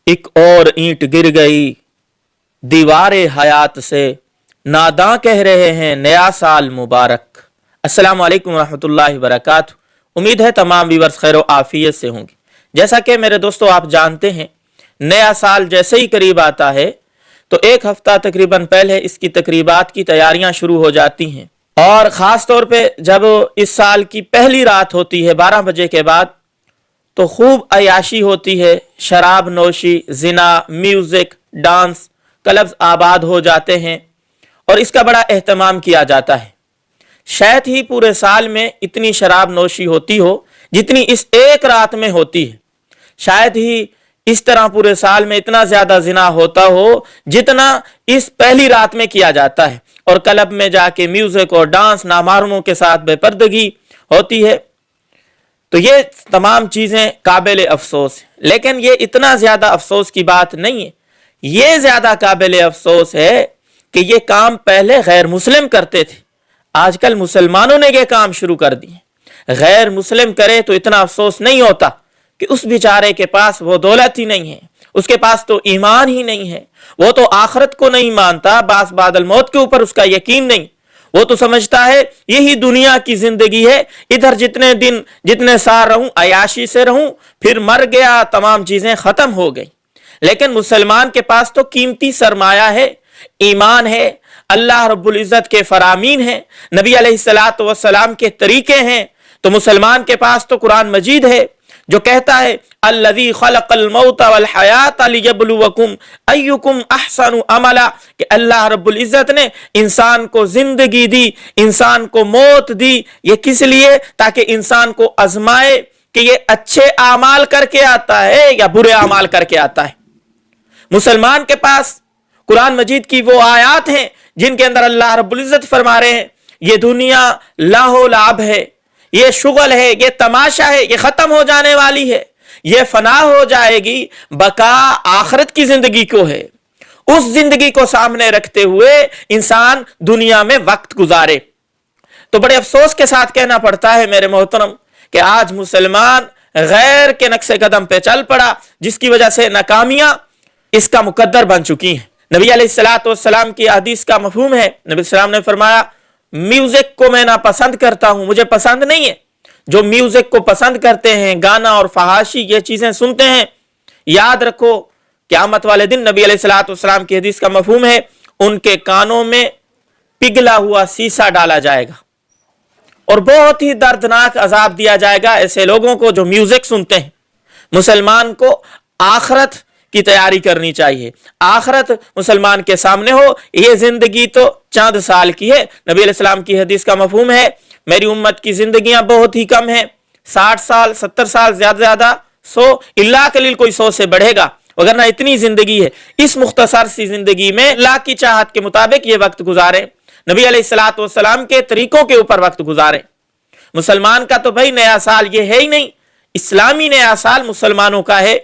एक और ईंट गिर गई दीवारे हयात से, नादां कह रहे हैं नया साल मुबारक। अस्सलाम वालेकुम रहमतुल्लाहि व बरकातुहू। उम्मीद है तमाम व्यूअर्स खैर आफियत से होंगे। जैसा कि मेरे दोस्तों आप जानते हैं, नया साल जैसे ही करीब आता है तो एक हफ्ता तकरीबन पहले इसकी तकरीबात की तैयारियां शुरू हो जाती हैं। और ख़ास तौर पे जब इस साल की पहली रात होती है 12 बजे के बाद, तो खूब अयाशी होती है, शराब नोशी, जिना, म्यूज़िक, डांस, क्लब्स आबाद हो जाते हैं और इसका बड़ा एहतमाम किया जाता है। शायद ही पूरे साल में इतनी शराब नोशी होती हो जितनी इस एक रात में होती है। शायद ही इस तरह पूरे साल में इतना ज्यादा जिना होता हो जितना इस पहली रात में किया जाता है। और क्लब में जाके म्यूजिक और डांस, नामालूमों के साथ बेपर्दगी होती है। तो ये तमाम चीजें काबिल अफसोस है, लेकिन ये इतना ज्यादा अफसोस की बात नहीं है। ये ज्यादा काबिल अफसोस है कि ये काम पहले गैर मुस्लिम करते थे, आजकल मुसलमानों ने ये काम शुरू कर दिए। गैर मुस्लिम करे तो इतना अफसोस नहीं होता कि उस बेचारे के पास वो दौलत ही नहीं है, उसके पास तो ईमान ही नहीं है, वो तो आखिरत को नहीं मानता, बास बादल मौत के ऊपर उसका यकीन नहीं। वो तो समझता है यही दुनिया की जिंदगी है, इधर जितने दिन जितने साल रहूं अयाशी से रहूं, फिर मर गया, तमाम चीजें खत्म हो गई। लेकिन मुसलमान के पास तो कीमती सरमाया है, ईमान है, अल्लाह रब्बुल इज्जत के फरामीन है, नबी अलैहिस्सलातु वस्सलाम के तरीके हैं। तो मुसलमान के पास तो कुरान मजीद है जो कहता है अल्लज़ी खलक़ल मौत वल हयात लियब्लुवकुम अय्युकुम अहसनु अमला, कि अल्लाह रब्बुल इज्जत ने इंसान को जिंदगी दी, इंसान को मौत दी। ये किस लिए? ताकि इंसान को आजमाए कि ये अच्छे आमाल करके आता है या बुरे आमाल करके आता है। मुसलमान के पास कुरान मजीद की वो आयात हैं जिनके अंदर अल्लाह रब्बुल इज्जत फरमा रहे हैं ये दुनिया लाहो लाभ है, ये शुगल है, ये तमाशा है, ये खत्म हो जाने वाली है, ये फना हो जाएगी, बका आखिरत की जिंदगी को है। उस जिंदगी को सामने रखते हुए इंसान दुनिया में वक्त गुजारे। तो बड़े अफसोस के साथ कहना पड़ता है मेरे मोहतरम कि आज मुसलमान गैर के नक्शे कदम पे चल पड़ा, जिसकी वजह से नाकामियां इसका मुकद्दर बन चुकी हैं। नबी अलैहिस्सलातु वस्सलाम की हदीस का मफहूम है, नबी सलाम ने फरमाया म्यूजिक को मैं नापसंद करता हूं, मुझे पसंद नहीं है। जो म्यूजिक को पसंद करते हैं, गाना और फहाशी ये चीजें सुनते हैं, याद रखो क़यामत वाले दिन नबी अलैहिस्सलातु वस्सलाम की हदीस का मफहूम है उनके कानों में पिघला हुआ शीशा डाला जाएगा और बहुत ही दर्दनाक अजाब दिया जाएगा ऐसे लोगों को जो म्यूजिक सुनते हैं। मुसलमान को आखिरत की तैयारी करनी चाहिए, आखिरत मुसलमान के सामने हो। ये जिंदगी तो चंद साल की है। नबी अलैहिस्सलाम की हदीस का मफहूम है मेरी उम्मत की जिंदगियां बहुत ही कम है, 60 साल 70 साल, ज्यादा 100 इल्ला कलील कोई 100 से बढ़ेगा, वगरना इतनी जिंदगी है। इस मुख्तसर सी जिंदगी में अल्लाह की चाहत के मुताबिक ये वक्त गुजारे, नबी अलैहिस्सलातु वस्सलाम के तरीकों के ऊपर वक्त गुजारे। मुसलमान का तो भाई नया साल ये है ही नहीं, इस्लामी नया साल मुसलमानों का है।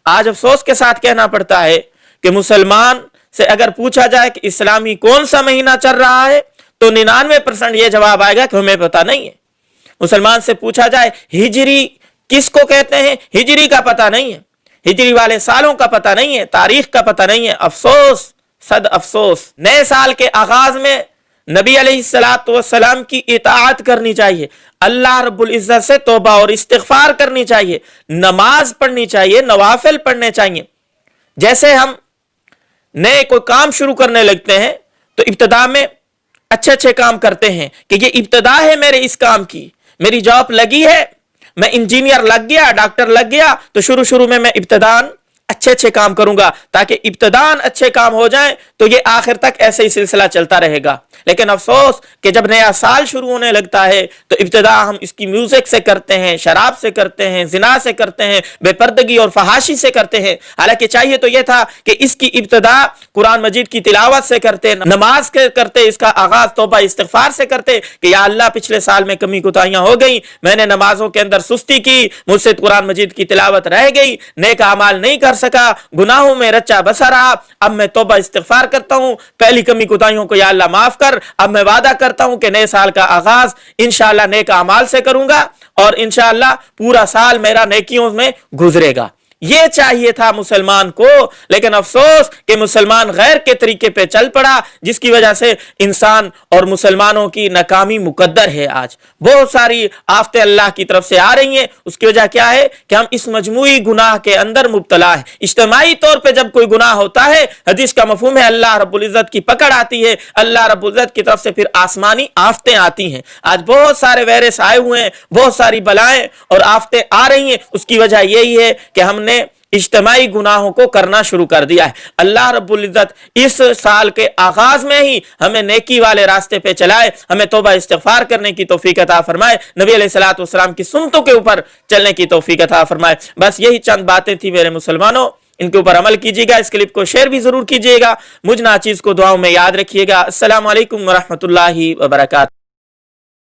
आज अफसोस के साथ कहना पड़ता है कि मुसलमान से अगर पूछा जाए कि इस्लामी कौन सा महीना चल रहा है तो 99% ये जवाब आएगा कि हमें पता नहीं है। मुसलमान से पूछा जाए हिजरी किसको कहते हैं, हिजरी का पता नहीं है, हिजरी वाले सालों का पता नहीं है, तारीख का पता नहीं है। अफसोस, सद अफसोस। नए साल के आगाज में नबी अलैहिस्सलातु वस्सलाम की इताअत करनी चाहिए, अल्लाह रब्बुल इज्जत से तौबा और इस्तिगफार करनी चाहिए, नमाज पढ़नी चाहिए, नवाफिल पढ़ने चाहिए। जैसे हम नए कोई काम शुरू करने लगते हैं तो इब्तिदा में अच्छे अच्छे काम करते हैं कि ये इब्तिदा है मेरे इस काम की, मेरी जॉब लगी है, मैं इंजीनियर लग गया, डॉक्टर लग गया, तो शुरू में मैं इब्तिदान अच्छे अच्छे काम करूंगा ताकि इब्तिदान अच्छे काम हो जाए तो ये आखिर तक ऐसे ही सिलसिला चलता रहेगा। लेकिन अफसोस कि जब नया साल शुरू होने लगता है तो इब्तिदा हम इसकी म्यूजिक से करते हैं, शराब से करते हैं, जिना से करते हैं, बेपर्दगी और फहाशी से करते हैं। हालांकि चाहिए तो यह था कि इसकी इब्तिदा कुरान मजीद की तिलावत से करते, नमाज के करते, इसका आगाज तौबा इस्तिगफार से करते कि या अल्लाह पिछले साल में कमी कोताहियां हो गई, मैंने नमाजों के अंदर सुस्ती की, मुझसे कुरान मजीद की तिलावत रह गई, नेक अमाल नहीं कर सका, गुनाहों में रचा बसा रहा, अब मैं तौबा इस्तिगफार करता हूं, पहली कमी कोताहियों को या अल्लाह माफ कर। अब मैं वादा करता हूं कि नए साल का आगाज इंशाअल्लाह नेक अमाल से करूंगा और इंशाअल्लाह पूरा साल मेरा नेकियों में गुजरेगा। یہ چاہیے تھا مسلمان کو، لیکن افسوس کہ مسلمان غیر کے طریقے پہ چل پڑا، جس کی وجہ سے انسان اور مسلمانوں کی ناکامی مقدر ہے۔ آج بہت ساری آفتیں اللہ کی طرف سے آ رہی ہیں، اس کی وجہ کیا ہے کہ ہم اس مجموعی گناہ کے اندر مبتلا ہے۔ اجتماعی طور پہ جب کوئی گناہ ہوتا ہے، حدیث کا مفہوم ہے اللہ رب العزت کی پکڑ آتی ہے، اللہ رب العزت کی طرف سے پھر آسمانی آفتیں آتی ہیں۔ آج بہت سارے وائرس آئے ہوئے ہیں، بہت ساری بلائیں اور آفتیں آ رہی ہیں، اس کی وجہ یہی ہے کہ ہم نے اجتماعی گناہوں کو کرنا شروع کر دیا ہے۔ اللہ رب العزت اس سال کے آغاز میں ہی ہمیں نیکی والے راستے پہ چلائے، ہمیں توبہ استغفار کرنے کی توفیق عطا فرمائے، نبی علیہ الصلوۃ والسلام کی سنتوں کے اوپر چلنے کی توفیق عطا فرمائے۔ بس یہی چند باتیں تھی میرے مسلمانوں، ان کے اوپر عمل کیجیے گا، اس کلپ کو شیئر بھی ضرور کیجیے گا، مجھ ناچیز کو دعاؤں میں یاد رکھیے گا۔ السلام علیکم ورحمۃ اللہ وبرکاتہ۔